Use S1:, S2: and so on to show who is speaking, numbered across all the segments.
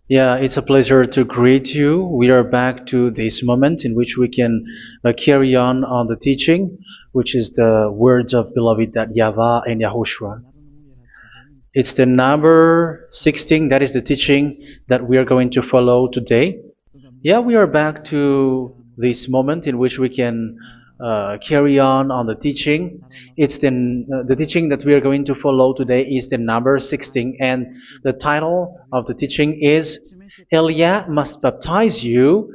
S1: Yeah, it's a pleasure to greet you. We are back to this moment in which we can carry on the teaching, which is the words of beloved that YAHVAH and YAHOSHUA. It's the number 16, that is the teaching that we are going to follow today. Yeah, we are back to this moment in which we can carry on the teaching. It's the teaching that we are going to follow today is the number 16, and the title of the teaching is Elia must baptize you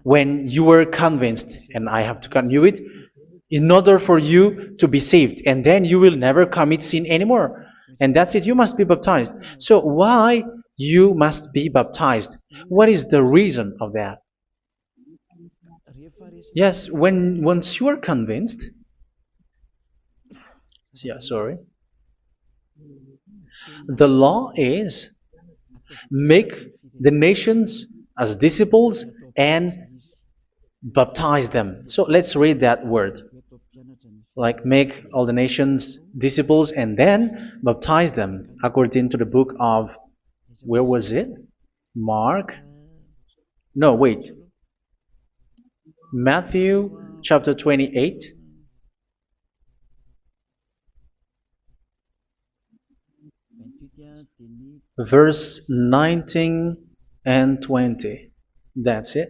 S1: when you were convinced, and I have to continue it, in order for you to be saved, and then you will never commit sin anymore. And that's it, you must be baptized. So why you must be baptized? What is the reason of that? Yes, when once you are convinced, yeah, sorry, the law is make the nations as disciples and baptize them. So let's read that word. Like make all the nations disciples and then baptize them according to the book of, where was it? Mark? No, wait. Matthew chapter 28. Verse 19 and 20. That's it.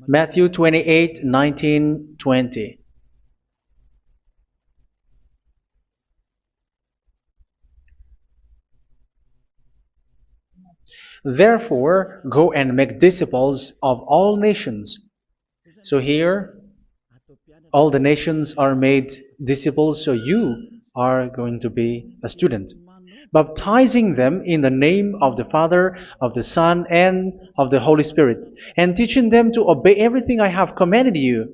S1: Matthew 28, 19, 20. Therefore, go and make disciples of all nations. So here, all the nations are made disciples, so you are going to be a student. Baptizing them in the name of the Father, of the Son, and of the Holy Spirit, and teaching them to obey everything I have commanded you.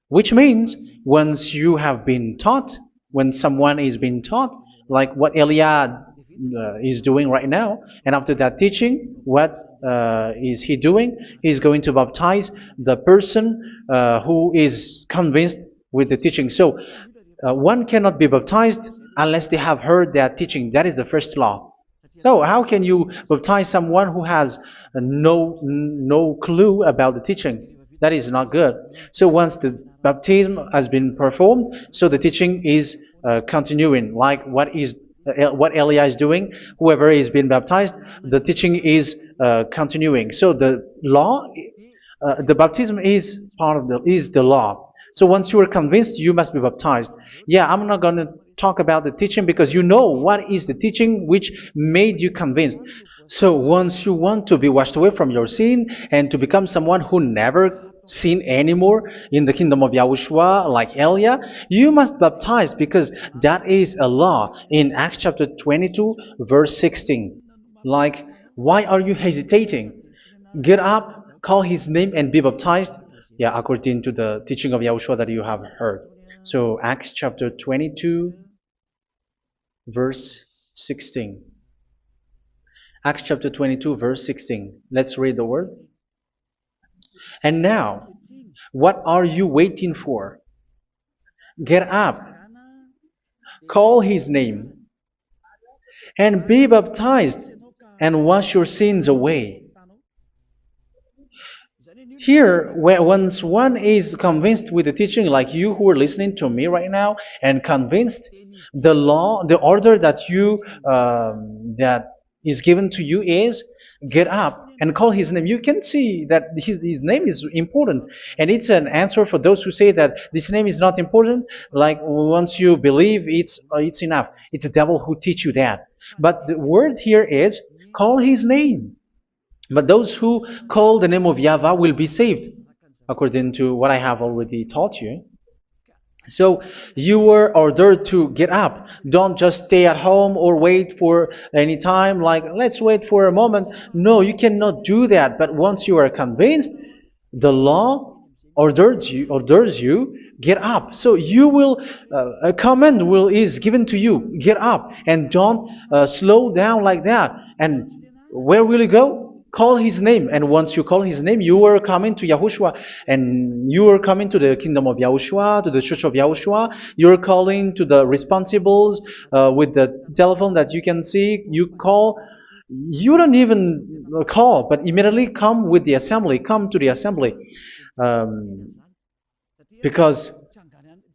S1: Which means, once you have been taught, when someone is being taught, like what Elia is doing right now, and after that teaching, what is he doing? He's going to baptize the person who is convinced with the teaching. So one cannot be baptized unless they have heard that teaching. That is the first law. So how can you baptize someone who has no clue about the teaching? That is not good. So once the baptism has been performed, so the teaching is continuing, like what Elia is doing. Whoever is being baptized, the teaching is continuing. So the law, the baptism is part of the law. So once you are convinced, you must be baptized. Yeah, I'm not going to talk about the teaching because you know what is the teaching which made you convinced. So once you want to be washed away from your sin and to become someone who never sin anymore in the kingdom of Yahushua, like Elia, you must baptize because that is a law in Acts chapter 22, verse 16. Like, why are you hesitating? Get up, call his name, and be baptized. Yeah, according to the teaching of Yahushua that you have heard. So Acts chapter 22, verse 16. Acts chapter 22, verse 16. Let's read the word. And now, what are you waiting for? Get up, call his name, and be baptized, and wash your sins away. Here, once one is convinced with the teaching, like you who are listening to me right now, and convinced, the law, the order that that is given to you is get up and call his name. You can see that his name is important, and it's an answer for those who say that this name is not important. Like once you believe, it's enough. It's the devil who teach you that. But the word here is call his name. But those who call the name of YAHVAH will be saved, according to what I have already taught you. So you were ordered to get up. Don't just stay at home or wait for any time, like let's wait for a moment. No, you cannot do that. But once you are convinced, the law orders you get up. So you will a command is given to you, get up, and don't slow down like that. And where will you go? call his name. And once you call his name, you are coming to Yahushua. And you are coming to the kingdom of Yahushua, to the church of Yahushua. You're calling to the responsibles with the telephone that you can see. You call. You don't even call, but immediately come with the assembly. Come to the assembly. Um, because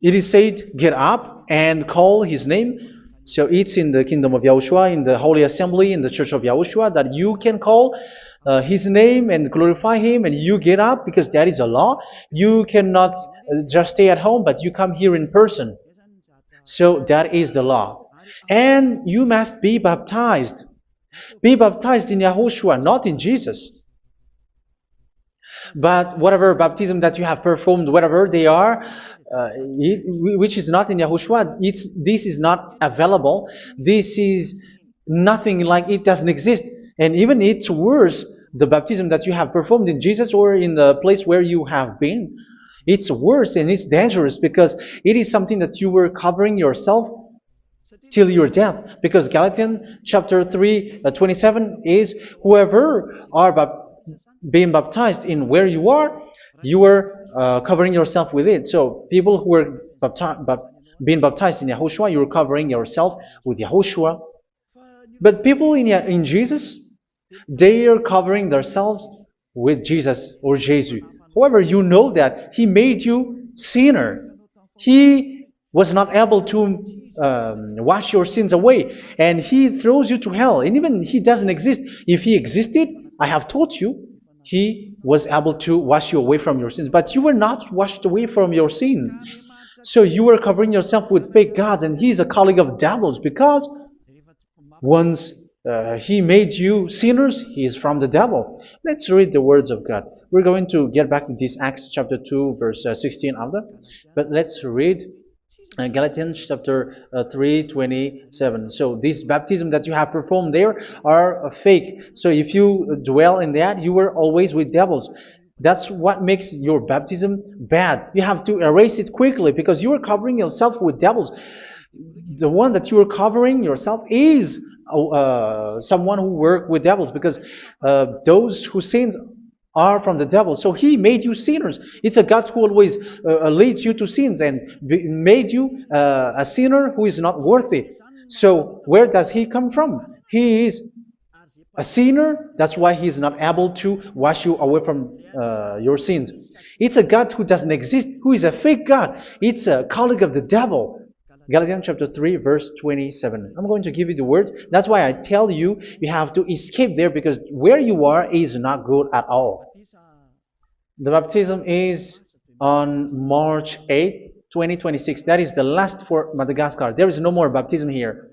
S1: it is said, get up and call his name. So it's in the kingdom of Yahushua, in the holy assembly, in the church of Yahushua, that you can call his name and glorify him, and you get up because that is a law. You cannot just stay at home, but you come here in person. So that is the law. And you must be baptized. Be baptized in Yahushua, not in Jesus. But whatever baptism that you have performed, whatever they are, which is not in Yahushua, this is not available. This is nothing, like it doesn't exist. And even it's worse, the baptism that you have performed in Jesus or in the place where you have been. It's worse and it's dangerous because it is something that you were covering yourself till your death. Because Galatians chapter 3, 27 is, whoever are being baptized in where you are covering yourself with it. So people who were being baptized in Yahushua, you're covering yourself with Yahushua. But people in Jesus, they are covering themselves with Jesus or Jesus. However, you know that he made you sinner. He was not able to wash your sins away, and he throws you to hell. And even he doesn't exist. If he existed, I have told you, he was able to wash you away from your sins. But you were not washed away from your sins. So you were covering yourself with fake gods, and he's a colleague of devils, because once he made you sinners, he is from the devil. Let's read the words of God. We're going to get back to this Acts chapter 2, verse 16 after. But let's read Galatians chapter 3, 27. So this baptism that you have performed there are fake. So if you dwell in that, you were always with devils. That's what makes your baptism bad. You have to erase it quickly because you are covering yourself with devils. The one that you are covering yourself is someone who worked with devils, because those who sins are from the devil. So he made you sinners. It's a God who always leads you to sins and made you a sinner who is not worthy. So where does he come from? He is a sinner. That's why he is not able to wash you away from your sins. It's a God who doesn't exist, who is a fake God. It's a colleague of the devil. Galatians chapter 3, verse 27. I'm going to give you the words. That's why I tell you, you have to escape there, because where you are is not good at all. The baptism is on March 8, 2026. That is the last for Madagascar. There is no more baptism here.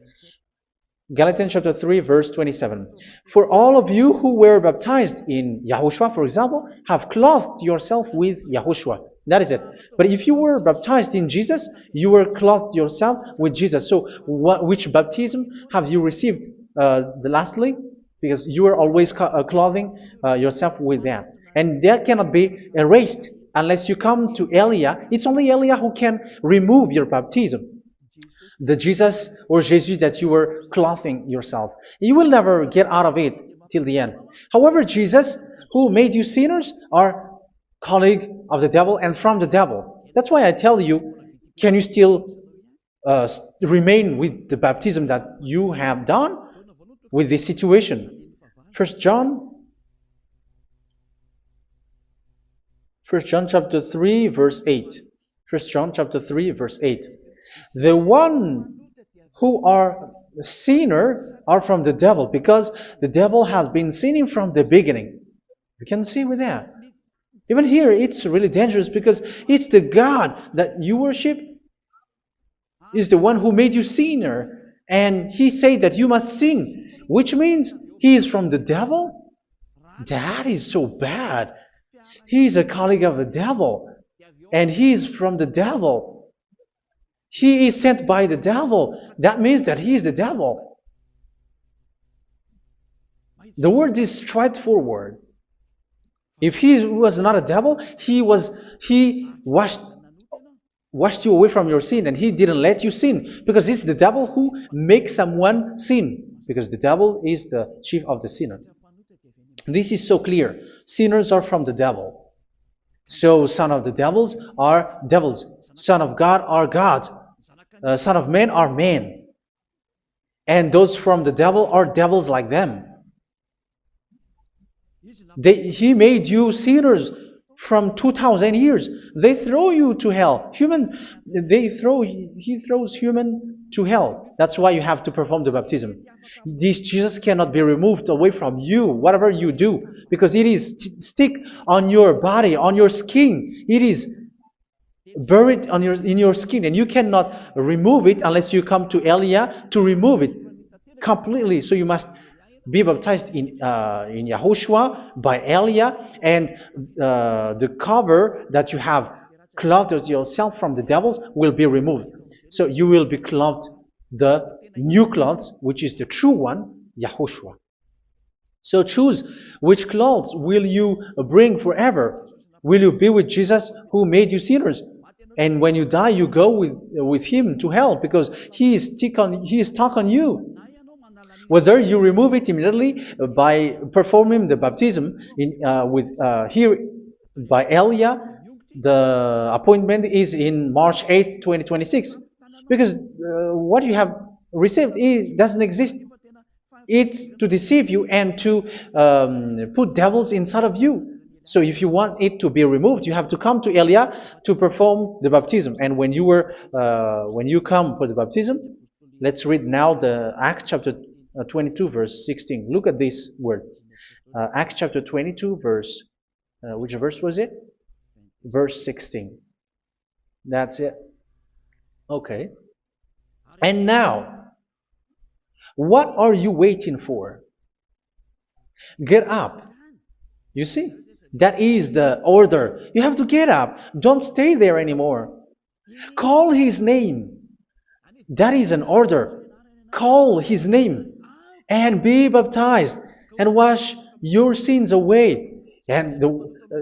S1: Galatians chapter 3, verse 27. For all of you who were baptized in Yahushua, for example, have clothed yourself with Yahushua. That is it. But if you were baptized in Jesus, you were clothed yourself with Jesus. So which baptism have you received lastly? Because you are always clothing yourself with that. And that cannot be erased unless you come to Elia. It's only Elia who can remove your baptism. The Jesus or Jesus that you were clothing yourself. You will never get out of it till the end. However, Jesus, who made you sinners, are colleague of the devil and from the devil. That's why I tell you, can you still remain with the baptism that you have done with this situation? First John chapter 3, verse 8. First John chapter 3, verse 8. The one who are sinner are from the devil, because the devil has been sinning from the beginning. You can see with that. Even here, it's really dangerous, because it's the God that you worship is the one who made you sinner. And he said that you must sin, which means he is from the devil. That is so bad. He is a colleague of the devil. And he is from the devil. He is sent by the devil. That means that he is the devil. The word is straightforward. If he was not a devil, he washed you away from your sin, and he didn't let you sin, because it's the devil who makes someone sin, because the devil is the chief of the sinner. This is so clear. Sinners are from the devil. So son of the devils are devils. Son of God are God. Son of men are men. And those from the devil are devils like them. He made you sinners from 2000 years. They throw you to hell. He throws human to hell. That's why you have to perform the baptism. This Jesus cannot be removed away from you, whatever you do, because it is stick on your body, on your skin. It is buried in your skin, and you cannot remove it unless you come to Elia to remove it completely. So you must be baptized in Yahushua by Elia, and the cover that you have clothed yourself from the devils will be removed. So you will be clothed the new clothes, which is the true one, Yahushua. So choose which clothes will you bring forever. Will you be with Jesus who made you sinners? And when you die, you go with him to hell because he is stuck on you. Whether you remove it immediately by performing the baptism here by Elia, the appointment is in March 8, 2026. Because what you have received doesn't exist. It's to deceive you and to put devils inside of you. So if you want it to be removed, you have to come to Elia to perform the baptism. And when you come for the baptism, let's read now the Acts chapter 22 verse 16. Look at this word. Acts chapter 22 verse, which verse was it? Verse 16. That's it. Okay. And now, what are you waiting for? Get up. You see, that is the order. You have to get up. Don't stay there anymore. Call his name. That is an order. Call his name and be baptized and wash your sins away. And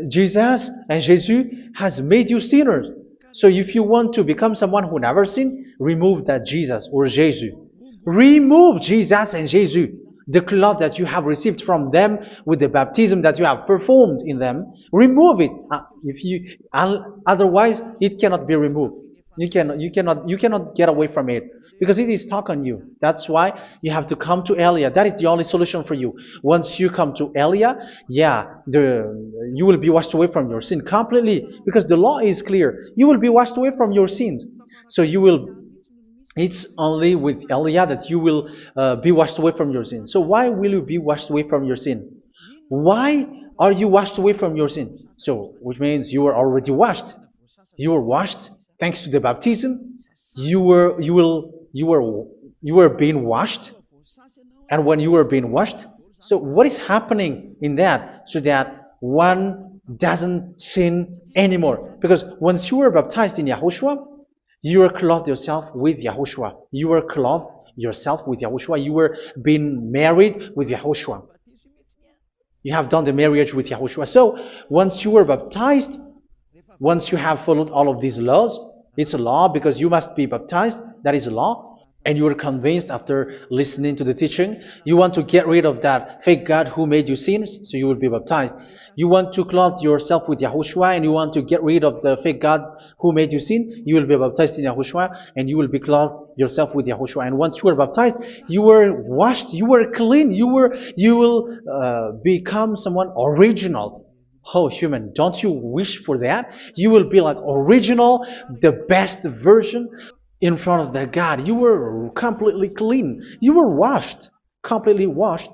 S1: Jesus has made you sinners. So if you want to become someone who never sinned, remove that Jesus or Jesus. Remove Jesus and Jesus, the cloth that you have received from them with the baptism that you have performed in them. Remove it. Otherwise, it cannot be removed. You cannot get away from it because it is stuck on you. That's why you have to come to Elia. That is the only solution for you. Once you come to Elia, you will be washed away from your sin completely because the law is clear. You will be washed away from your sins. So it's only with Elia that you will be washed away from your sin. So why will you be washed away from your sin? Why are you washed away from your sin? So, which means you were already washed. You were washed thanks to the baptism. You were being washed, and when you were being washed, so what is happening in that? So that one doesn't sin anymore. Because once you were baptized in Yahushua, you were clothed yourself with Yahushua. You were clothed yourself with Yahushua. You were being married with Yahushua. You have done the marriage with Yahushua. So once you were baptized, once you have followed all of these laws, it's a law because you must be baptized. That is a law. And you are convinced after listening to the teaching, you want to get rid of that fake God who made you sinners, so you will be baptized. You want to clothe yourself with Yahushua and you want to get rid of the fake God who made you sin, you will be baptized in Yahushua and you will be clothed yourself with Yahushua. And once you are baptized, you were washed, you were clean, you will become someone original. Oh, human, don't you wish for that? You will be like original, the best version in front of that God. You were completely clean. You were washed, completely washed.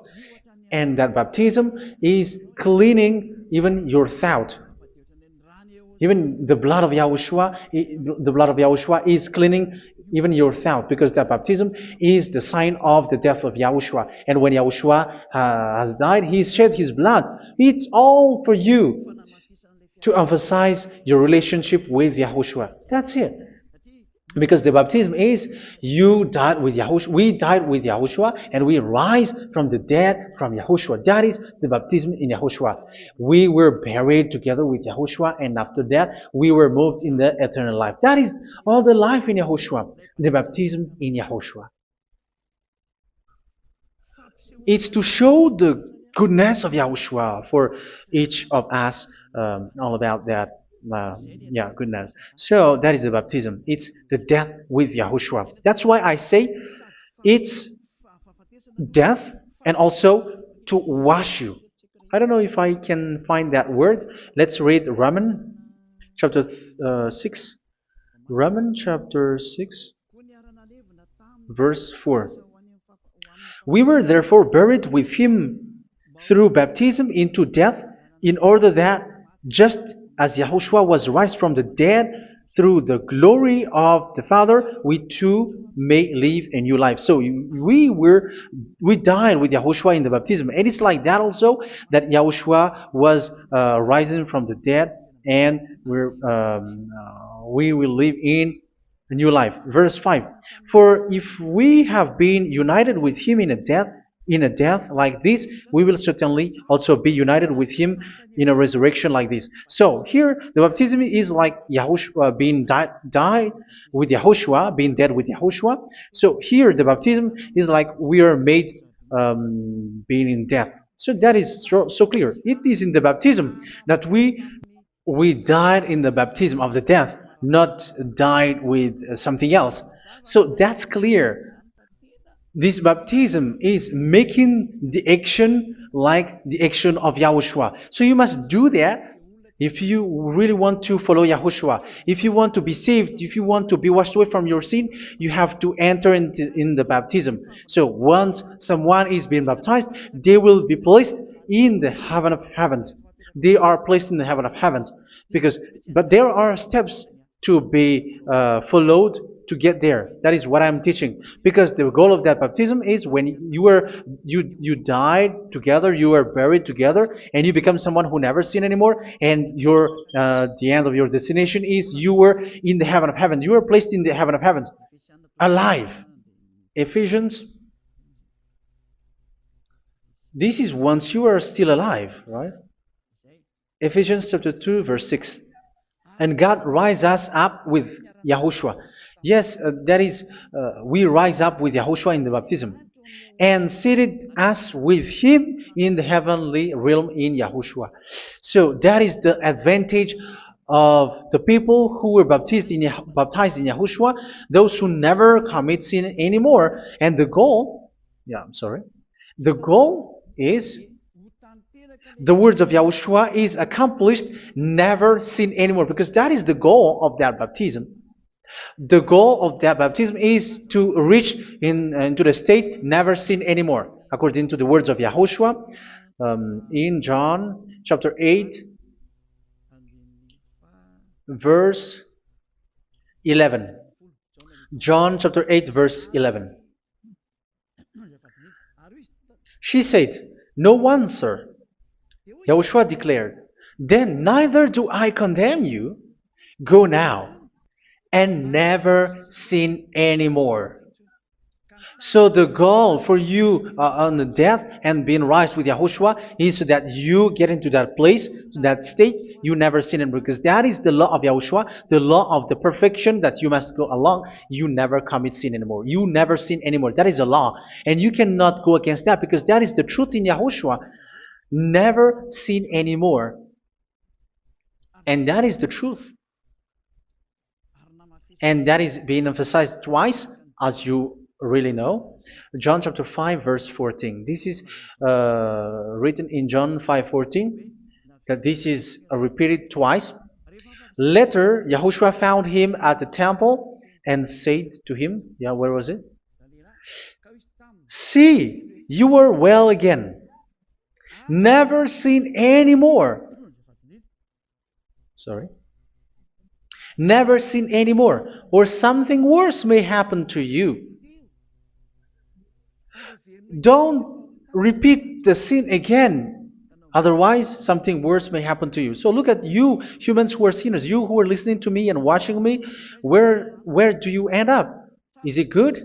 S1: And that baptism is cleaning even your thought. Even the blood of Yahushua is cleaning even your thought, because that baptism is the sign of the death of Yahushua. And when Yahushua has died, he shed his blood. It's all for you to emphasize your relationship with Yahushua. That's it. Because the baptism is you died with Yahushua, we died with Yahushua, and we rise from the dead from Yahushua. That is the baptism in Yahushua. We were buried together with Yahushua, and after that we were moved in the eternal life. That is all the life in Yahushua, the baptism in Yahushua. It's to show goodness of Yahushua for each of us, all about that. Yeah, goodness. So that is the baptism. It's the death with Yahushua. That's why I say it's death and also to wash you. I don't know if I can find that word. Let's read Roman chapter 6. Roman chapter 6, verse 4. We were therefore buried with him through baptism into death, in order that, just as Yahushua was raised from the dead through the glory of the Father, we too may live a new life. So we died with Yahushua in the baptism, and it's like that also that Yahushua was rising from the dead, and we will live in a new life. Verse 5. For if we have been united with him in a death like this, we will certainly also be united with him in a resurrection like this. So here the baptism is like Yahushua being died with Yahushua, being dead with Yahushua. So here the baptism is like we are made being in death. So that is so clear. It is in the baptism that we died in the baptism of the death, not died with something else. So that's clear. This baptism is making the action like the action of Yahushua. So you must do that if you really want to follow Yahushua. If you want to be saved, if you want to be washed away from your sin, you have to enter in the baptism. So once someone is being baptized, they will be placed in the heaven of heavens. They are placed in the heaven of heavens but there are steps to be followed to get there. That is what I'm teaching. Because the goal of that baptism is when you died together, you were buried together, and you become someone who never sin anymore. And the end of your destination is you were in the heaven of heaven. You were placed in the heaven of heavens, alive. Ephesians. This is once you are still alive, right? Ephesians chapter 2, verse 6. And God rise us up with Yahushua. Yes, that is, we rise up with Yahushua in the baptism. And seated us with him in the heavenly realm in Yahushua. So that is the advantage of the people who were baptized in Yahushua, those who never commit sin anymore. And the goal is the words of Yahushua is accomplished, never sin anymore, because that is the goal of that baptism. The goal of that baptism is to reach into the state never sin anymore, according to the words of Yahushua in John chapter 8, verse 11. John chapter 8, verse 11. She said, "No one, sir." Yahushua declared, "Then neither do I condemn you. Go now and never sin anymore." So the goal for you on the death and being raised with Yahushua is so that you get into that place, to that state, you never sin anymore. Because that is the law of Yahushua, the law of the perfection that you must go along. You never commit sin anymore. You never sin anymore. That is a law. And you cannot go against that because that is the truth in Yahushua. Never sin anymore. And that is the truth. And that is being emphasized twice, as you really know. John chapter 5, verse 14. This is written in John 5:14. That this is repeated twice. Later, Yahushua found him at the temple and said to him, where was it? "See, you are well again. Never sin anymore." Sorry. Never sin anymore, or something worse may happen to you. Don't repeat the sin again. Otherwise, something worse may happen to you. So look at you, humans who are sinners, you who are listening to me and watching me. Where do you end up? Is it good?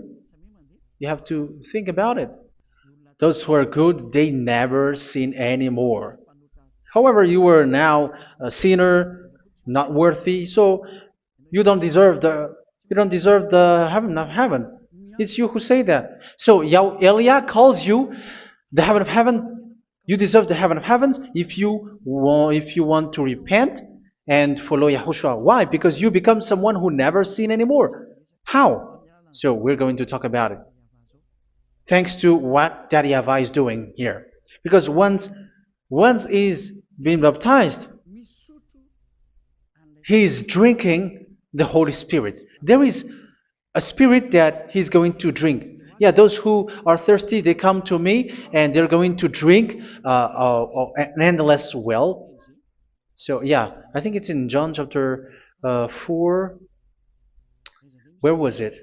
S1: You have to think about it. Those who are good, they never sin anymore. However, you are now a sinner, not worthy, so you don't deserve the heaven of heaven. It's you who say that. So Eliah calls you the heaven of heaven. You deserve the heaven of heavens if you want to repent and follow Yahushua. Why? Because you become someone who never sin anymore. How? So we're going to talk about it. Thanks to what Daddy YAHVAH is doing here. Because once he's been baptized, he is drinking the Holy Spirit. There is a spirit that he's going to drink. Yeah, those who are thirsty, they come to me and they're going to drink an endless well. So yeah, I think it's in John chapter 4. Where was it?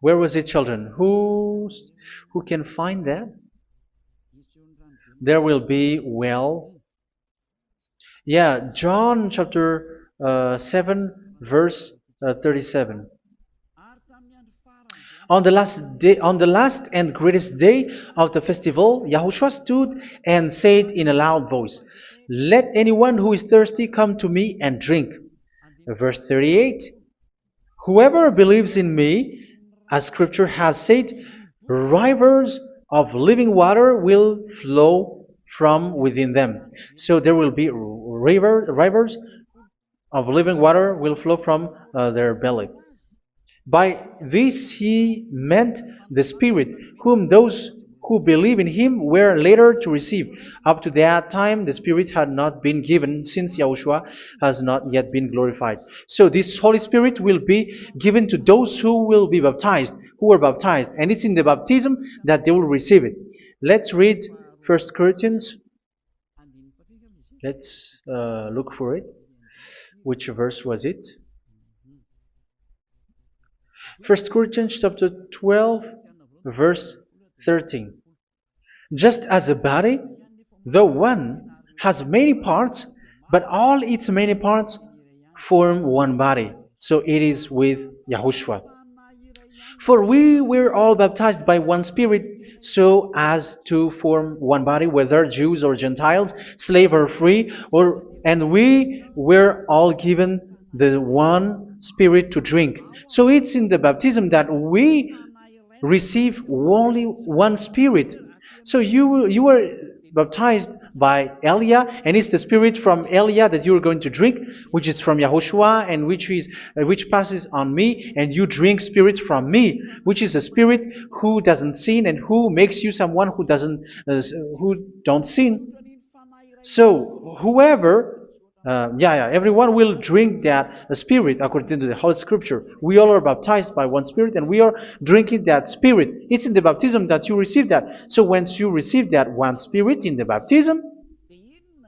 S1: Where was it, children? Who can find that? There will be well. Yeah, John chapter 7, verse 37. On the last and greatest day of the festival, Yahushua stood and said in a loud voice, "Let anyone who is thirsty come to me and drink." Verse 38, "Whoever believes in me, as Scripture has said, rivers of living water will flow from within them." So there will be rivers of living water will flow from their belly. By this he meant the Spirit, whom those who believe in him were later to receive. Up to that time, the Spirit had not been given, since Yahushua has not yet been glorified. So this Holy Spirit will be given to those who will be baptized, who are baptized, and it's in the baptism that they will receive it. Let's read 1 Corinthians. Let's look for it. Which verse was it? 1 Corinthians chapter 12, verse 13. Just as a body, though one, has many parts, but all its many parts form one body. So it is with Yahushua. For we were all baptized by one Spirit, so as to form one body, whether Jews or Gentiles, slave or free, and we were all given the one Spirit to drink. So it's in the baptism that we receive only one Spirit. So you were baptized by Elia, and it's the Spirit from Elia that you are going to drink, which is from Yahushua, and which passes on me, and you drink Spirit from me, which is a Spirit who doesn't sin and who makes you someone who don't sin. So whoever everyone will drink that Spirit according to the Holy Scripture. We all are baptized by one Spirit, and we are drinking that Spirit. It's in the baptism that you receive that. So once you receive that one Spirit in the baptism,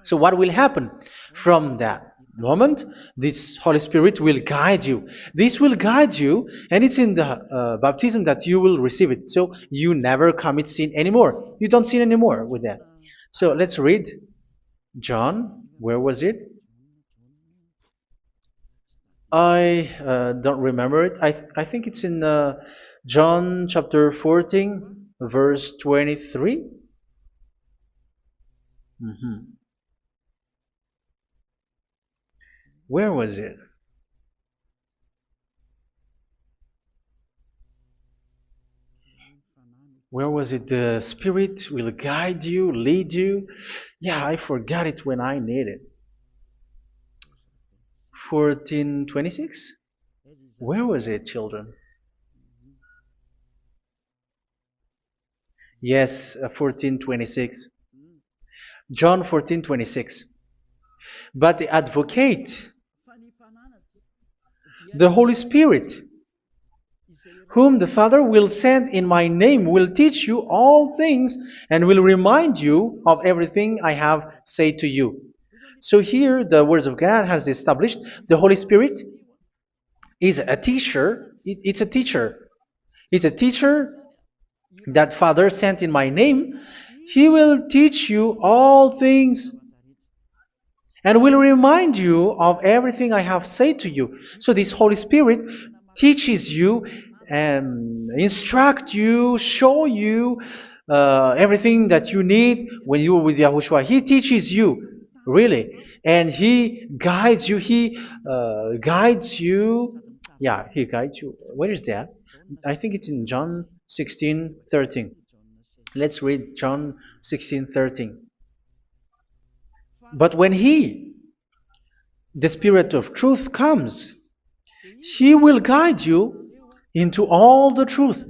S1: so what will happen? From that moment, this Holy Spirit will guide you. This will guide you, and it's in the baptism that you will receive it. So you never commit sin anymore. You don't sin anymore with that. So let's read John. Where was it? I don't remember it. I think it's in John chapter 14, verse 23. Where was it? Where was it? The Spirit will guide you, lead you. Yeah, I forgot it when I need it. 14:26? Where was it, children? Yes, 14:26. John 14:26. But the advocate, the Holy Spirit, whom the Father will send in my name, will teach you all things and will remind you of everything I have said to you. So here the words of God has established the Holy Spirit is a teacher. It's a teacher. It's a teacher that Father sent in my name. He will teach you all things and will remind you of everything I have said to you. So this Holy Spirit teaches you and instruct you, show you everything that you need when you are with Yahushua. He teaches you, really, and He guides you. He guides you. Yeah, He guides you. Where is that? I think it's in John 16:13. Let's read John 16:13. But when He, the Spirit of truth, comes, He will guide you into all the truth.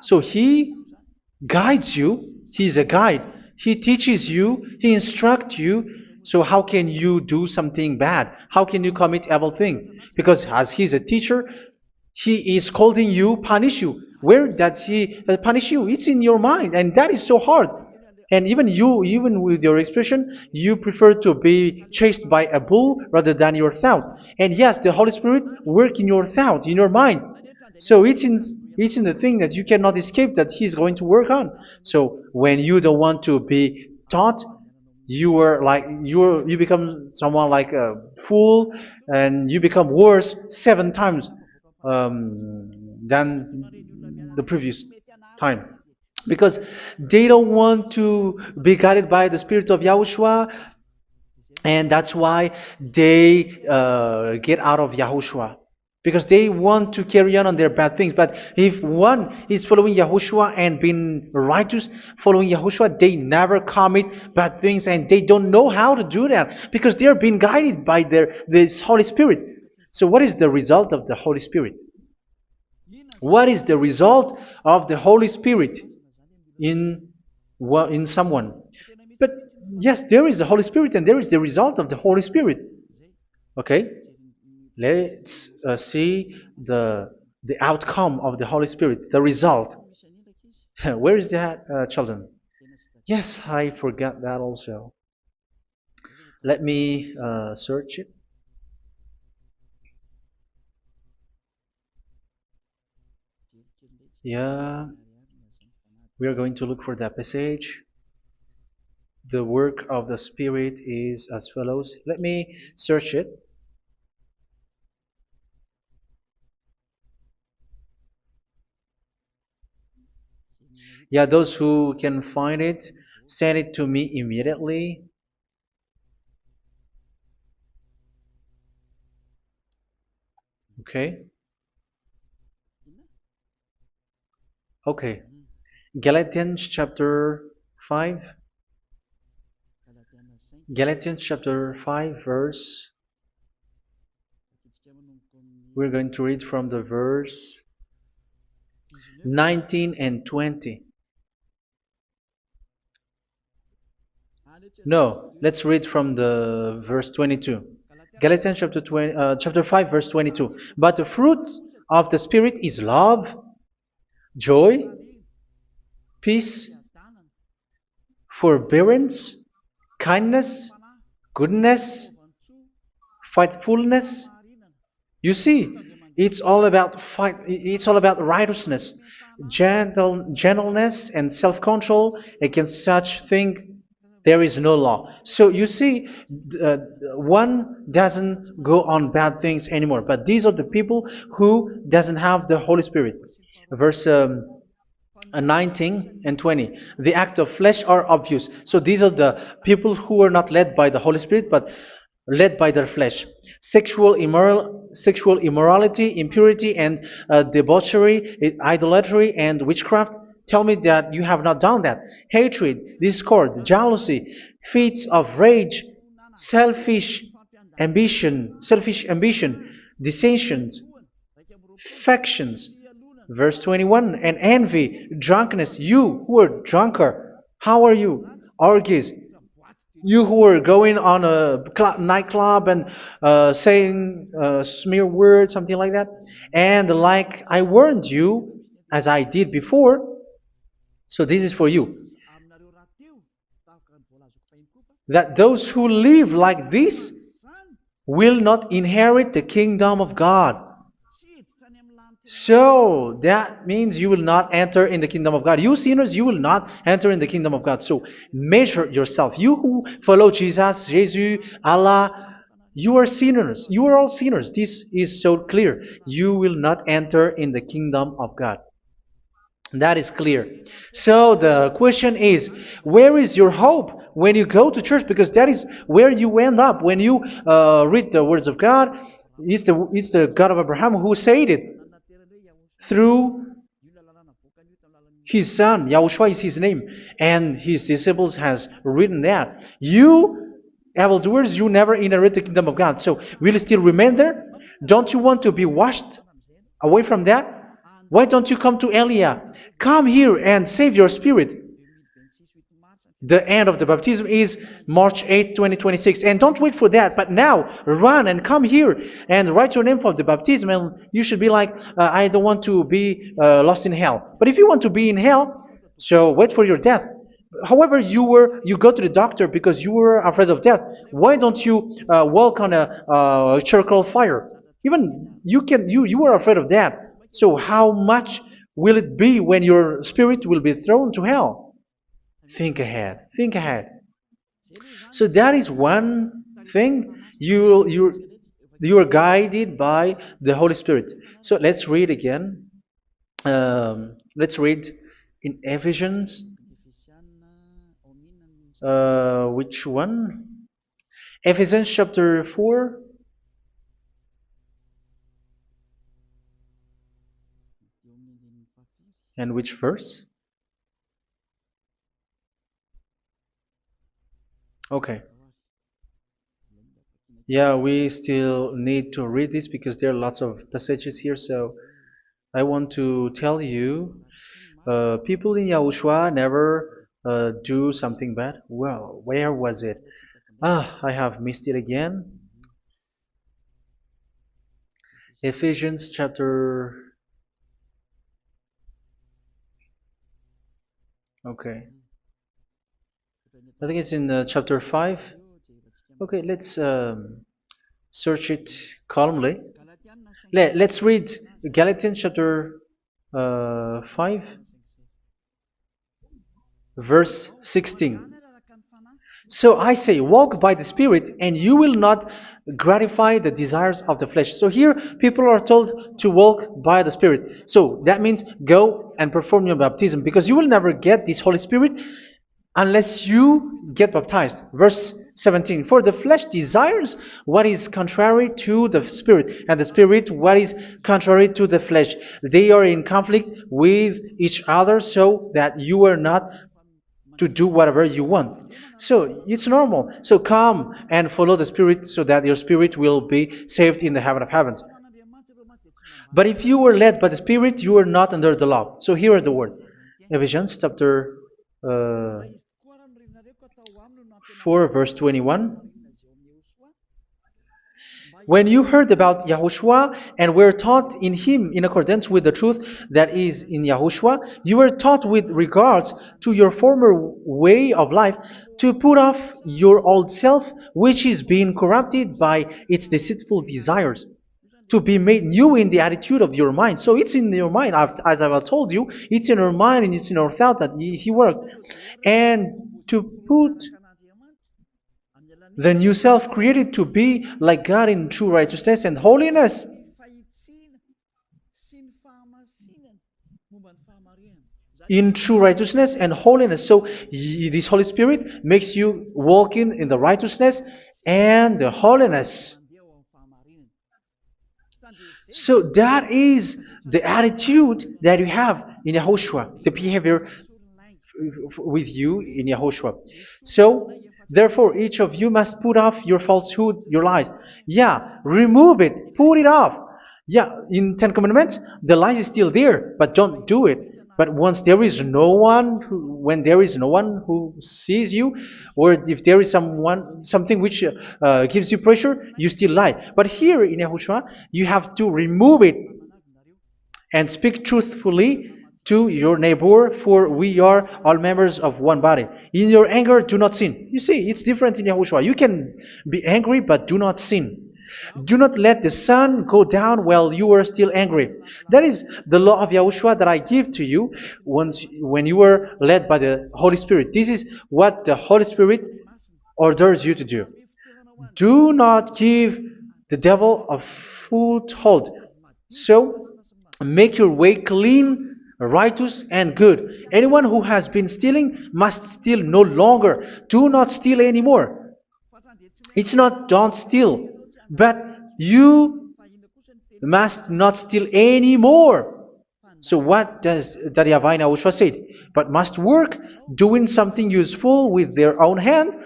S1: So He guides you. He's a guide. He teaches you. He instructs you. So how can you do something bad? How can you commit evil thing? Because as He's a teacher, He is scolding you, punish you. Where does He punish you? It's in your mind, and that is so hard. And even you, even with your expression, you prefer to be chased by a bull rather than your thought. And yes, the Holy Spirit work in your thought, in your mind. So it's in the thing that you cannot escape that He's going to work on. So when you don't want to be taught, you become someone like a fool, and you become worse 7 times than the previous time, because they don't want to be guided by the Spirit of Yahushua, and that's why they get out of Yahushua, because they want to carry on their bad things. But if one is following Yahushua and being righteous, following Yahushua, they never commit bad things, and they don't know how to do that because they are being guided by this Holy Spirit. So what is the result of the Holy Spirit? What is the result of the Holy Spirit in in someone? But yes, there is the Holy Spirit, and there is the result of the Holy Spirit. Okay, let's see the outcome of the Holy Spirit, the result. Where is that, children? Yes, I forgot that also. Let me search it. Yeah, we are going to look for that passage. The work of the Spirit is as follows. Let me search it. Yeah, those who can find it, send it to me immediately. Okay. Okay. Galatians chapter 5. Galatians chapter 5 verse. We're going to read from the verse 19 and 20. No, let's read from the verse 22. Galatians chapter 5 verse 22. But the fruit of the Spirit is love, joy, peace, forbearance, kindness, goodness, faithfulness. You see, it's all about righteousness, gentleness, and self-control. Against such thing there is no law. So you see, uh, one doesn't go on bad things anymore. But these are the people who doesn't have the Holy Spirit. Verse 19 and 20. The act of flesh are obvious. So these are the people who are not led by the Holy Spirit, but led by their flesh. Sexual immorality, impurity, and debauchery, idolatry, and witchcraft. Tell me that you have not done that. Hatred, discord, jealousy, fits of rage, selfish ambition, dissensions, factions. Verse 21, and envy, drunkenness. You who are drunkard, how are you? Orgies. You who are going on a nightclub and saying smear words, something like that. And like I warned you, as I did before, so this is for you, that those who live like this will not inherit the kingdom of God. So that means you will not enter in the kingdom of God. You sinners, you will not enter in the kingdom of God. So measure yourself. You who follow Jesus, Allah, you are sinners. You are all sinners. This is so clear. You will not enter in the kingdom of God. That is clear. So the question is, where is your hope when you go to church? Because that is where you end up when you read the words of God. It's the God of Abraham who said it through His son, Yahushua is his name, and his disciples has written that. You, evildoers, you never inherit the kingdom of God. So will you still remain there? Don't you want to be washed away from that? Why don't you come to Elia? Come here and save your spirit. The end of the baptism is March 8, 2026. And don't wait for that, but now run and come here and write your name for the baptism. And you should be like, I don't want to be lost in hell. But if you want to be in hell, so wait for your death. However, you go to the doctor because you were afraid of death. Why don't you walk on a charcoal fire? Even you were afraid of that. So how much will it be when your spirit will be thrown to hell? Think ahead. Think ahead. So that is one thing. You are guided by the Holy Spirit. So let's read again. Let's read in Ephesians. Which one? Ephesians chapter 4. And which verse? Okay. Yeah, we still need to read this because there are lots of passages here. So I want to tell you, people in Yahushua never do something bad. Well, where was it? I have missed it again. Ephesians chapter. Okay. I think it's in chapter 5. Okay, let's search it calmly. Let's read Galatians chapter 5, verse 16. So I say, walk by the Spirit, and you will not gratify the desires of the flesh. So here, people are told to walk by the Spirit. So that means go and perform your baptism, because you will never get this Holy Spirit unless you get baptized. Verse 17. For the flesh desires what is contrary to the Spirit, and the Spirit what is contrary to the flesh. They are in conflict with each other, so that you are not to do whatever you want. So it's normal. So come and follow the Spirit so that your spirit will be saved in the heaven of heavens. But if you were led by the Spirit, you are not under the law. So here is the word. Ephesians chapter 4 verse 21. When you heard about Yahushua and were taught in him in accordance with the truth that is in Yahushua, you were taught with regards to your former way of life to put off your old self, which is being corrupted by its deceitful desires, to be made new in the attitude of your mind. So it's in your mind, as I've told you, it's in your mind and it's in your thought that he worked. And to put the new self created to be like God in true righteousness and holiness. In true righteousness and holiness. So this Holy Spirit makes you walking in the righteousness and the holiness. So that is the attitude that you have in Yahushua, the behavior with you in Yahushua. So therefore, each of you must put off your falsehood, your lies. Yeah, remove it, put it off. Yeah, in Ten Commandments, the lies is still there, but don't do it. But once there is no one, when there is no one who sees you, or if there is something which gives you pressure, you still lie. But here in Yahushua, you have to remove it and speak truthfully to your neighbor, for we are all members of one body. In your anger, do not sin. You see, it's different in Yahushua. You can be angry, but do not sin. Do not let the sun go down while you are still angry. That is the law of Yahushua that I give to you when you were led by the Holy Spirit. This is what the Holy Spirit orders you to do. Do not give the devil a foothold. So, make your way clean, righteous, and good. Anyone who has been stealing must steal no longer. Do not steal anymore. It's not don't steal, but you must not steal anymore. So what does the YAHVAH YAHOSHUA say? But must work doing something useful with their own hand,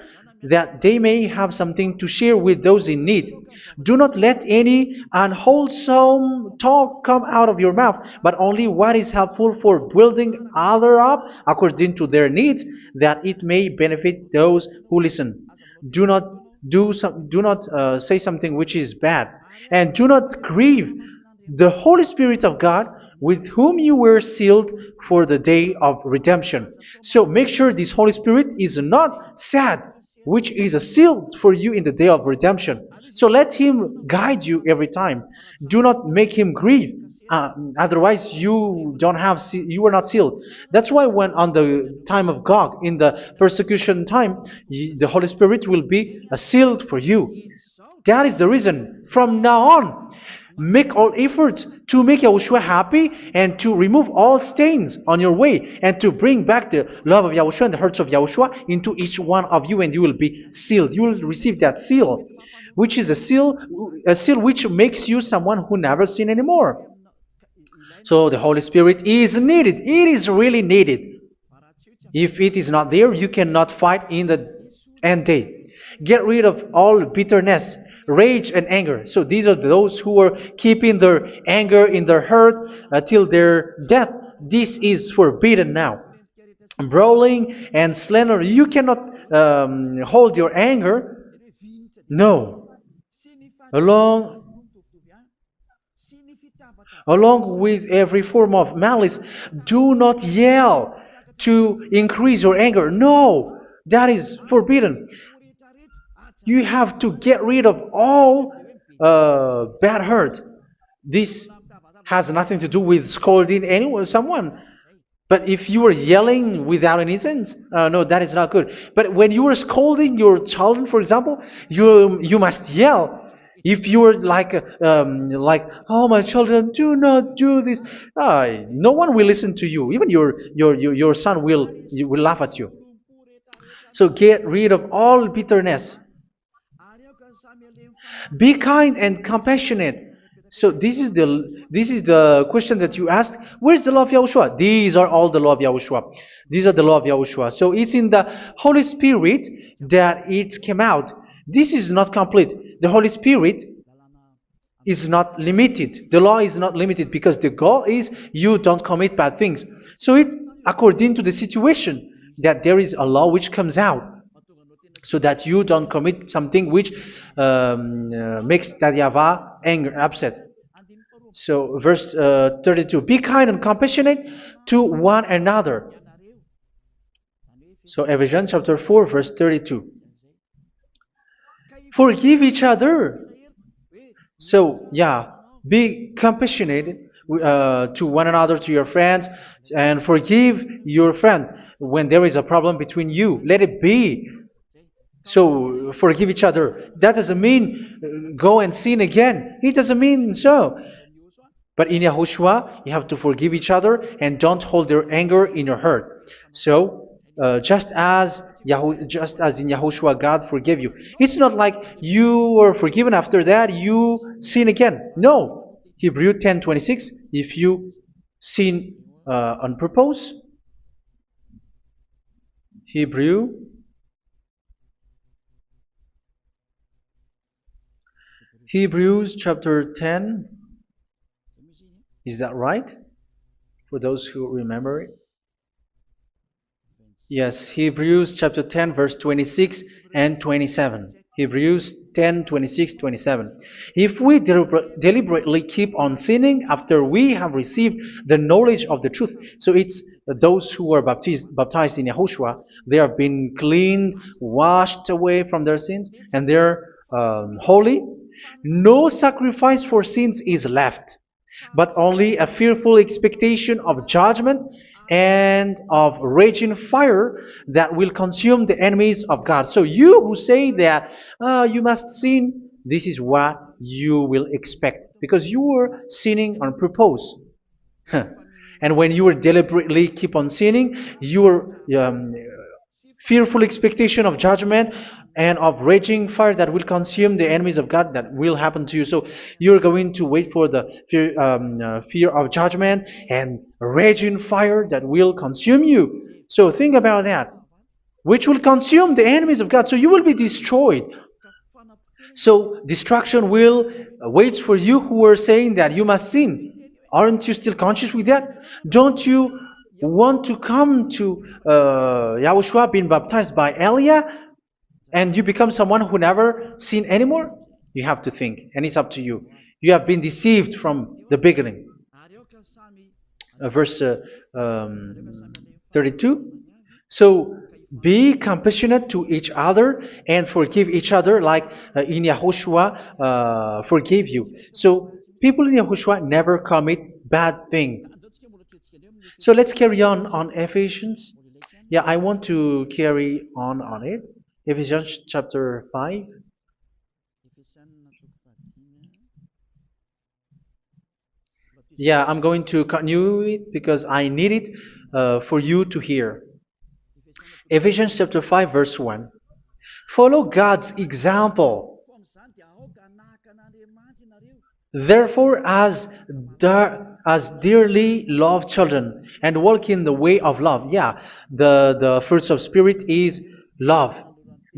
S1: that they may have something to share with those in need. Do not let any unwholesome talk come out of your mouth, but only what is helpful for building other up according to their needs, that it may benefit those who listen. Do not do not say something which is bad, and do not grieve the Holy Spirit of God, with whom you were sealed for the day of redemption. So make sure this Holy Spirit is not sad, which is a seal for you in the day of redemption. So let Him guide you every time. Do not make Him grieve. Otherwise, you are not sealed. That's why when on the time of God, in the persecution time, the Holy Spirit will be a sealed for you. That is the reason. From now on, make all efforts to make Yahushua happy and to remove all stains on your way and to bring back the love of Yahushua and the hearts of Yahushua into each one of you, and you will be sealed. You will receive that seal, which is a seal which makes you someone who never sin anymore. So the Holy Spirit is needed. It is really needed. If it is not there, you cannot fight in the end day. Get rid of all bitterness, rage, and anger. So these are those who are keeping their anger in their heart till their death. This is forbidden now. Brawling and slander. You cannot hold your anger. No. Along Along with every form of malice, do not yell to increase your anger. No, that is forbidden. You have to get rid of all bad hurt. This has nothing to do with scolding anyone, someone. But if you are yelling without any sense, no, that is not good. But when you are scolding your children, for example, you must yell. If you are like, oh my children, do not do this, no one will listen to you. Even your son will laugh at you. So get rid of all bitterness. Be kind and compassionate. So this is the question that you asked. Where's the law of Yahushua? These are all the law of Yahushua. These are the law of Yahushua. So it's in the Holy Spirit that it came out. This is not complete. The Holy Spirit is not limited. The law is not limited because the goal is you don't commit bad things. So it according to the situation that there is a law which comes out, so that you don't commit something which makes that YAHVAH angry, upset. So verse 32, be kind and compassionate to one another. So Ephesians chapter 4 verse 32. Forgive each other. So yeah, be compassionate to one another, to your friends, and forgive your friend when there is a problem between you. Let it be. So forgive each other. That doesn't mean go and sin again. It doesn't mean so. But in Yahushua, you have to forgive each other and don't hold your anger in your heart. So just as in Yahushua, God forgave you. It's not like you were forgiven after that you sin again. No. Hebrew 10:26. If you sin on purpose, Hebrews chapter 10. Is that right? For those who remember it? Yes, Hebrews chapter 10 verse 26 and 27. Hebrews 10, 26, 27. If we deliberately keep on sinning after we have received the knowledge of the truth, so it's those who are baptized in Yahushua, they have been cleaned, washed away from their sins, and they're holy. No sacrifice for sins is left, but only a fearful expectation of judgment and of raging fire that will consume the enemies of God. So you who say that you must sin, this is what you will expect, because you were sinning on purpose. And when you were deliberately keep on sinning, your fearful expectation of judgment and of raging fire that will consume the enemies of God that will happen to you. So you're going to wait for the fear of judgment and raging fire that will consume you. So think about that, which will consume the enemies of God. So you will be destroyed. So destruction will wait for you who are saying that you must sin. Aren't you still conscious with that? Don't you want to come to Yahushua being baptized by Elia and you become someone who never sinned anymore? You have to think, and it's up to you. You have been deceived from the beginning. Verse 32. So be compassionate to each other and forgive each other like in Yahushua forgave you. So people in Yahushua never commit bad thing. So let's carry on Ephesians. Yeah, I want to carry on it. Ephesians chapter 5. Yeah, I'm going to continue it because I need it for you to hear. Ephesians chapter 5 verse 1. Follow God's example. Therefore, as dearly loved children, and walk in the way of love. Yeah, the fruits of spirit is love.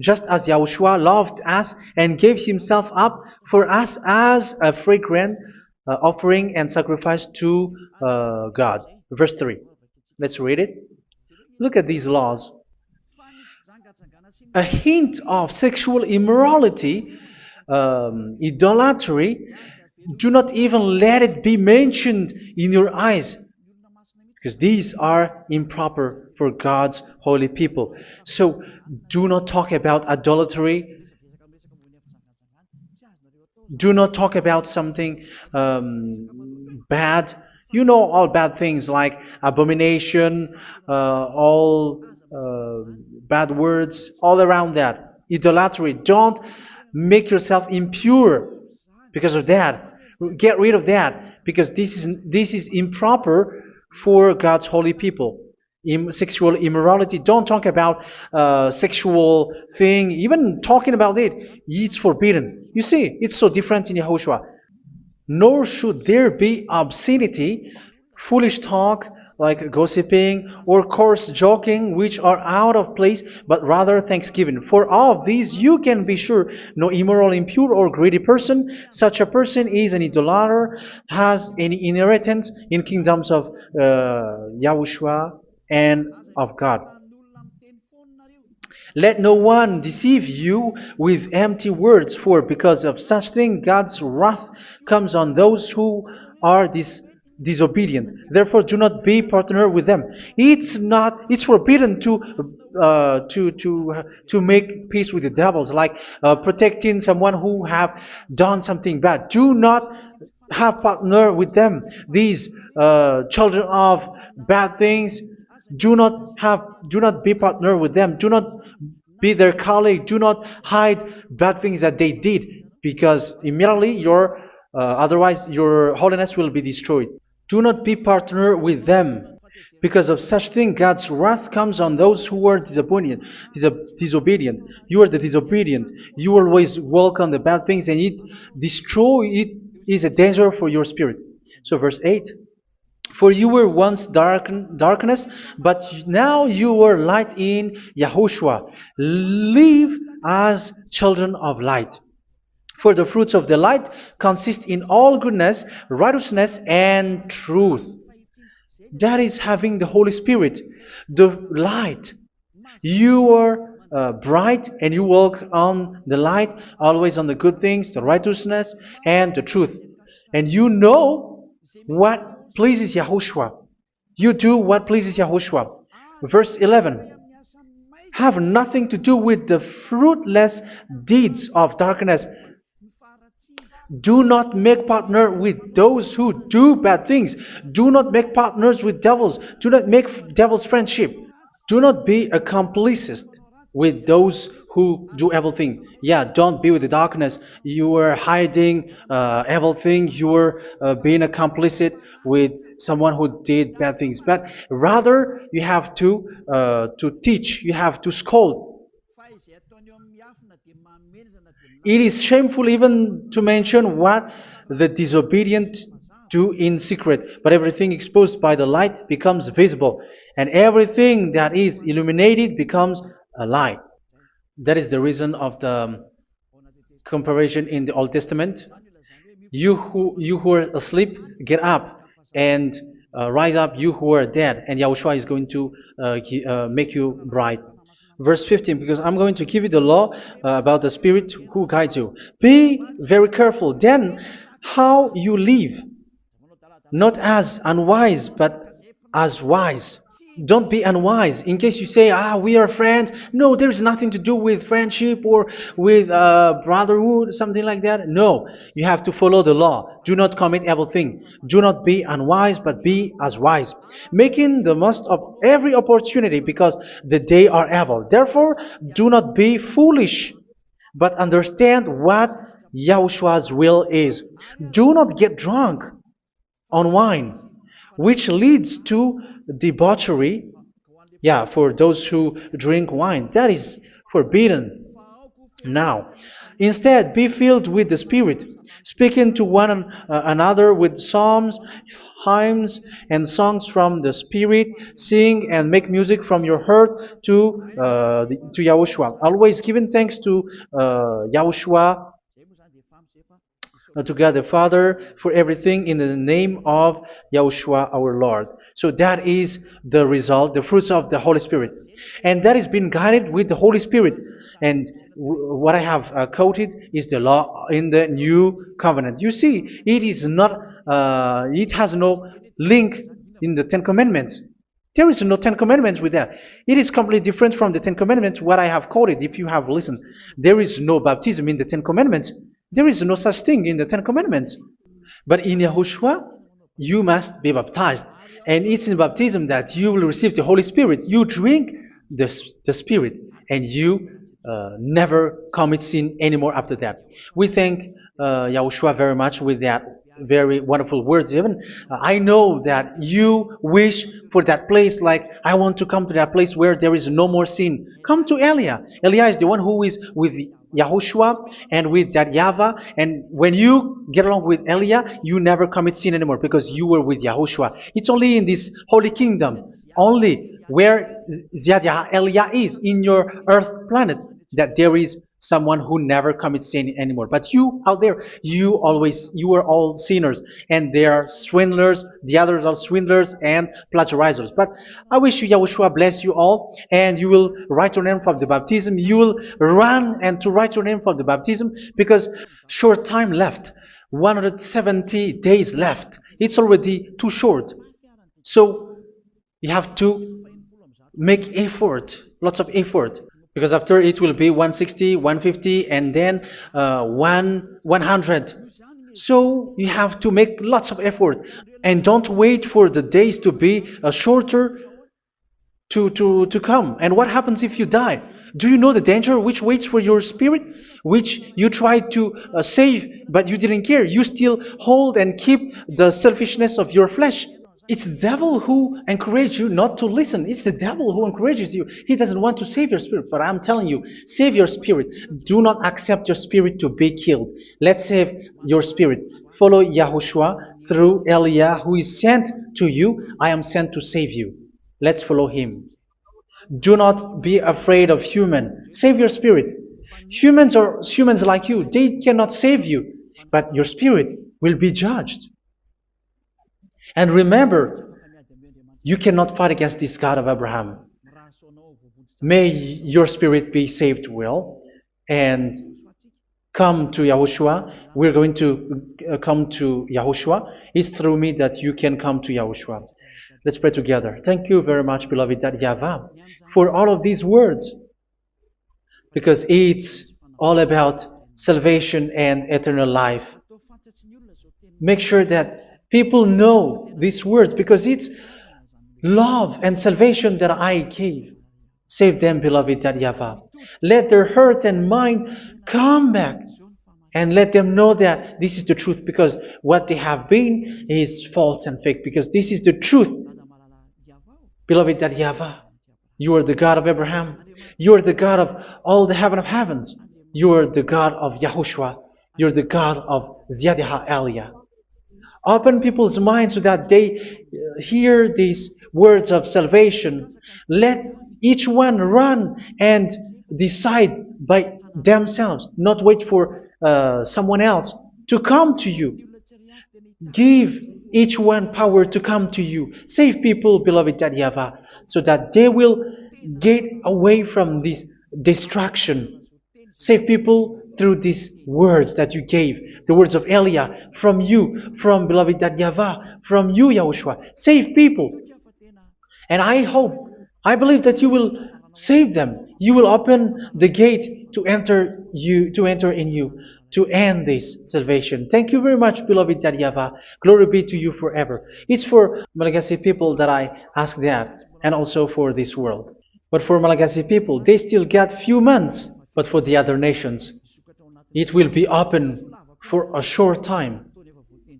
S1: Just as Yahushua loved us and gave himself up for us as a fragrant offering and sacrifice to God. Verse 3. Let's read it. Look at these laws. A hint of sexual immorality, idolatry, do not even let it be mentioned in your eyes, because these are improper for God's holy people. So do not talk about idolatry. Do not talk about something bad. You know all bad things like abomination, all bad words, all around that. Idolatry. Don't make yourself impure because of that. Get rid of that because this is improper for God's holy people. Sexual immorality. Don't talk about sexual thing. Even talking about it, it's forbidden. You see, it's so different in Yahushua. Nor should there be obscenity, foolish talk like gossiping or coarse joking, which are out of place, but rather thanksgiving. For of these you can be sure: no immoral, impure, or greedy person, such a person is an idolater, has any inheritance in kingdoms of Yahushua and of God. Let no one deceive you with empty words, for because of such thing God's wrath comes on those who are disobedient. Therefore, do not be partner with them. It's forbidden to make peace with the devils, like protecting someone who have done something bad. Do not have partner with them. These children of bad things, do not be partner with them. Do not be their colleague. Do not hide bad things that they did, because immediately otherwise your holiness will be destroyed. Do not be partner with them. Because of such thing, God's wrath comes on those who are disobedient. You are the disobedient. You always walk on the bad things, and it is a danger for your spirit. So verse 8. For you were once darkness, but now you are light in Yahushua. Live as children of light. For the fruits of the light consist in all goodness, righteousness, and truth. That is having the Holy Spirit, the light. You are bright and you walk on the light, always on the good things, the righteousness, and the truth. And you know what pleases Yahushua. You do what pleases Yahushua. Verse 11. Have nothing to do with the fruitless deeds of darkness. Do not make partner with those who do bad things. Do not make partners with devils. Do not make devils friendship. Do not be a complicit with those who do evil thing. Yeah, don't be with the darkness. You are hiding evil thing. You are being a complicit with someone who did bad things. But rather, you have to teach. You have to scold. It is shameful even to mention what the disobedient do in secret, but everything exposed by the light becomes visible, and everything that is illuminated becomes a light. That is the reason of the comparison in the Old Testament. You who are asleep, get up and rise up, you who are dead, and Yahushua is going to make you bright. Verse 15, because I'm going to give you the law about the Spirit who guides you. Be very careful then how you live, not as unwise, but as wise. Don't be unwise. In case you say, we are friends. No, there's nothing to do with friendship or with brotherhood, something like that. No, you have to follow the law. Do not commit evil thing. Do not be unwise, but be as wise, making the most of every opportunity, because the day are evil. Therefore, do not be foolish, but understand what Yahushua's will is. Do not get drunk on wine, which leads to debauchery. Yeah, for those who drink wine, that is forbidden now. Instead, be filled with the Spirit, speaking to one another with psalms, hymns, and songs from the Spirit. Sing and make music from your heart to Yahushua. Always giving thanks to Yahushua, to God the Father, for everything in the name of Yahushua our Lord. So that is the result, the fruits of the Holy Spirit. And that is being guided with the Holy Spirit. And what I have quoted is the law in the new covenant. You see, it is not, it has no link in the Ten Commandments. There is no Ten Commandments with that. It is completely different from the Ten Commandments, what I have quoted, if you have listened. There is no baptism in the Ten Commandments. There is no such thing in the Ten Commandments. But in Yahushua, you must be baptized. And it's in baptism that you will receive the Holy Spirit. You drink the Spirit, and you never commit sin anymore after that. We thank Yahushua very much with that very wonderful words. Even I know that you wish for that place, like, I want to come to that place where there is no more sin. Come to Elia. Elia is the one who is with Yahushua and with that YAHVAH. And when you get along with Elia, you never commit sin anymore, because you were with Yahushua. It's only in this holy kingdom, only where Ziad Elia is, in your earth planet, that there is someone who never commits sin anymore. But you out there, you are all sinners, and they are swindlers. The others are swindlers and plagiarizers. But I wish you, Yahushua, bless you all, and you will write your name for the baptism. You will run and to write your name for the baptism, because short time left, 170 days left. It's already too short. So you have to make effort, lots of effort, because after it will be 160, 150, and then 100. So you have to make lots of effort, and don't wait for the days to be shorter to come. And what happens if you die? Do you know the danger which waits for your spirit, which you tried to save, but you didn't care? You still hold and keep the selfishness of your flesh. It's the devil who encourages you not to listen. It's the devil who encourages you. He doesn't want to save your spirit. But I'm telling you, save your spirit. Do not accept your spirit to be killed. Let's save your spirit. Follow Yahushua through Elia, who is sent to you. I am sent to save you. Let's follow him. Do not be afraid of human. Save your spirit. Humans are humans like you. They cannot save you. But your spirit will be judged. And remember, you cannot fight against this God of Abraham. May your spirit be saved well, and come to Yahushua. We're going to come to Yahushua. It's through me that you can come to Yahushua. Let's pray together. Thank you very much, beloved YAHVAH, for all of these words, because it's all about salvation and eternal life. Make sure that people know these words, because it's love and salvation that I gave. Save them, beloved YAHVAH. Let their heart and mind come back, and let them know that this is the truth, because what they have been is false and fake, because this is the truth. Beloved YAHVAH, you are the God of Abraham. You are the God of all the heaven of heavens. You're the God of Yahushua. You're the God of Ziyadha Aliyah. Open people's minds so that they hear these words of salvation. Let each one run and decide by themselves, not wait for someone else to come to you. Give each one power to come to you. Save people, beloved YAHVAH, so that they will get away from this distraction. Save people through these words that you gave, the words of Elia, from you, from beloved YAHVAH, from you, Yahushua. Save people. And I believe that you will save them. You will open the gate to enter in you, to end this salvation. Thank you very much, beloved YAHVAH. Glory be to you forever. It's for Malagasy people that I ask that, and also for this world. But for Malagasy people, they still got few months. But for the other nations, it will be open for a short time.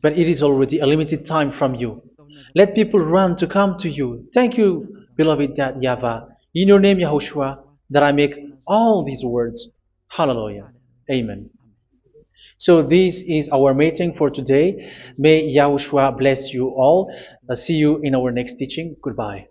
S1: But it is already a limited time from you. Let people run to come to you. Thank you, beloved YAHVAH. In your name, Yahushua, that I make all these words. Hallelujah. Amen. So this is our meeting for today. May Yahushua bless you all. See you in our next teaching. Goodbye.